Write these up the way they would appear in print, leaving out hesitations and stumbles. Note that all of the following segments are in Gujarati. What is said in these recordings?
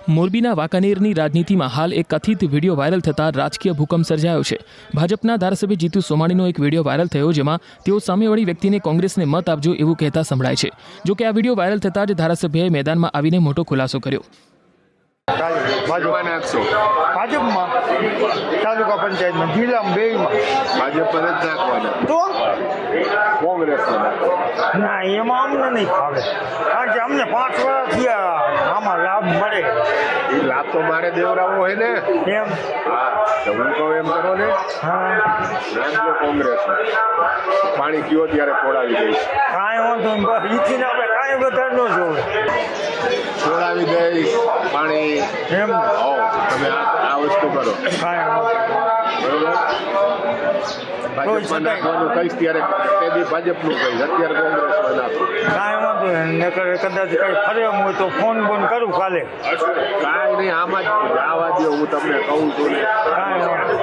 મોરબીના વાંકાનેરની રાજનીતિમાં હાલ એક કથિત વિડીયો વાયરલ થતાં રાજકીય ભૂકંપ સર્જાયો છે। ભાજપના ધારાસભ્ય જીતુ સોમાણીનો એક વિડીયો વાયરલ થયો, જેમાં તેઓ સામેવાળી વ્યક્તિને કોંગ્રેસને મત આપજો એવું કહેતા સંભળાય છે। જો કે આ વિડીયો વાયરલ થતાં જ ધારાસભ્યએ મેદાનમાં આવીને મોટો ખુલાસો કર્યો। ભાજપમાં તાલુકા પંચાયતમાં જિલ્લામાં બેમાં ભાજપ પર જ નાખવાના તો કોંગ્રેસમાં ના એમાં અમને નહીં ફાવે, કારણ કે અમને 5 વર્ષ થયા આમાં લાભ મળે એ લાભ તો મારે દેવરાવો હોય ને। એમ હા તો હું કહું એમ કરો ને, હા નાખજો કોંગ્રેસમાં, પાણી કયો ત્યારે ખોડાવી દઈશ, કાંઈ વાંધો નહીં, બસ ઈચ્છીને આપણે કાંઈ વધારે ન જોવે ખોડાવી દઈશ પાણી। એમ તમે આ વસ્તુ કરો કાંઈ વાંધો બરોબર। ભાજપમાં નાખવાનું કહીશ ત્યારે તે બી ભાજપનું કહીશ, અત્યારે કોંગ્રેસમાં નાખો, કાંઈ વાંધો નહીં, નકર કદાચ કંઈ ફરે એમ હોય તો ફોન કરું કાલે, કાંઈ નહીં, આમાં જ જવા દો, હું તમને કહું છું ને। કાંઈ વાંધો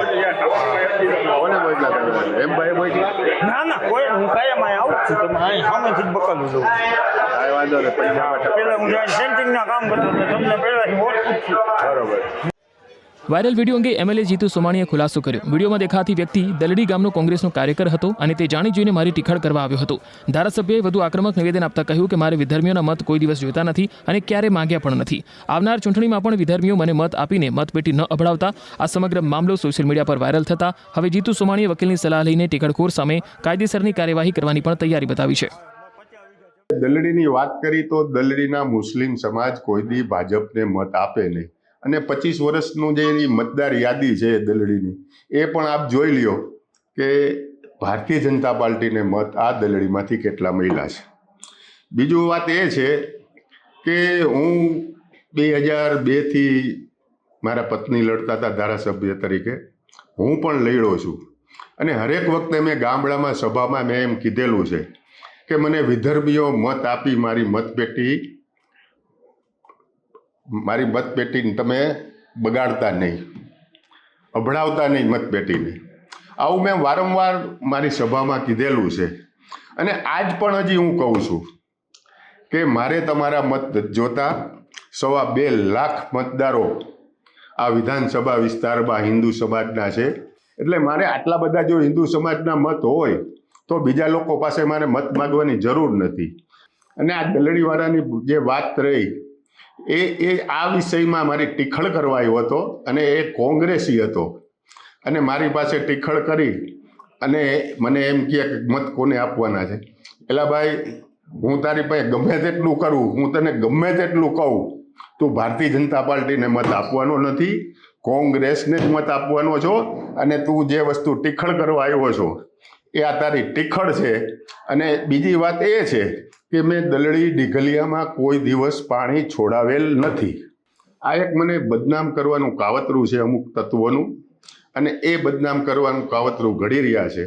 કોને મોકલા કરવાના? એમ ભાઈ મોકલા? ના કોઈ હું કાયમ અહીં આવું જ છું, તમે અહીં સામેથી જ બકલું દઉં। કાંઈ વાંધો નહીં, પૈસા પહેલાં હું જ્યારે સેન્ટિંગના કામ કરતો હતો તમને પહેલાંથી ઓળખું જ છું। બરોબર। વાયરલ વિડીયો અંગે એમએલએ જીતુ સોમાણીએ ખુલાસો કર્યો। વિડીયોમાં દેખાતી વ્યક્તિ દલડી ગામનો કોંગ્રેસનો કાર્યકર હતો અને તે જાણી જોઈને મારી ટીખળ કરવા આવ્યો હતો। ધારાસભ્યએ વધુ આક્રમક નિવેદન આપતા કહ્યું કે મારે વિધર્મીઓના મત કોઈ દિવસ જોઈતા નથી અને ક્યારે માંગ્યા પણ નથી। આવનાર ચૂંટણીમાં પણ વિધર્મીઓ મને મત આપીને મતપેટી ન અભડાવતા। આ સમગ્ર મામલો સોશિયલ મીડિયા પર વાયરલ થતા હવે જીતુ સોમાણીએ વકીલની સલાહ લઈને ટીખળખોર સામે કાયદેસરની કાર્યવાહી કરવાની પણ તૈયારી બતાવી છે। દલડીની વાત કરી તો દલડીના મુસ્લિમ સમાજ કોઈ દી ભાજપને મત આપે નહીં, અને 25 વર્ષનું જે એની મતદાર યાદી છે દલડીની, એ પણ આપ જોઈ લ્યો કે ભારતીય જનતા પાર્ટીને મત આ દલડીમાંથી કેટલા મળ્યા છે। બીજું વાત એ છે કે હું 2002થી મારા પત્ની લડતા હતા ધારાસભ્ય તરીકે, હું પણ લડ્યો છું, અને હરેક વખતે મેં ગામડામાં સભામાં મેં એમ કીધેલું છે કે મને વિધર્મીઓ મત આપી મારી મતપેટીને તમે બગાડતા નહીં, અભડાવતા નહીં મતપેટીને। આવું મેં વારંવાર મારી સભામાં કીધેલું છે, અને આજ પણ હજી હું કહું છું કે મારે તમારા મત જોતા 2.25 લાખ મતદારો આ વિધાનસભા વિસ્તારમાં હિન્દુ સમાજના છે, એટલે મારે આટલા બધા જો હિન્દુ સમાજના મત હોય તો બીજા લોકો પાસે મારે મત માગવાની જરૂર નથી। અને આ દલડીવાળાની જે વાત રહી એ આ વિષયમાં મારી ટીખળ કરવા આવ્યો હતો, અને એ કોંગ્રેસી હતો, અને મારી પાસે ટીખળ કરી અને મને એમ કહે કે મત કોને આપવાના છે। એટલે ભાઈ હું તારી પાસે ગમે તેટલું કરું, હું તને ગમે તેટલું કહું, તું ભારતીય જનતા પાર્ટીને મત આપવાનો નથી, કોંગ્રેસને જ મત આપવાનો છો, અને તું જે વસ્તુ ટીખળ કરવા આવ્યો છો એ આ તારી ટીખળ છે। અને બીજી વાત એ છે કે મેં દલડી ડીઘલિયામાં કોઈ દિવસ પાણી છોડાવેલ નથી। આ એક મને બદનામ કરવાનું કાવતરું છે અમુક તત્વોનું, અને એ બદનામ કરવાનું કાવતરું ઘડી રહ્યા છે।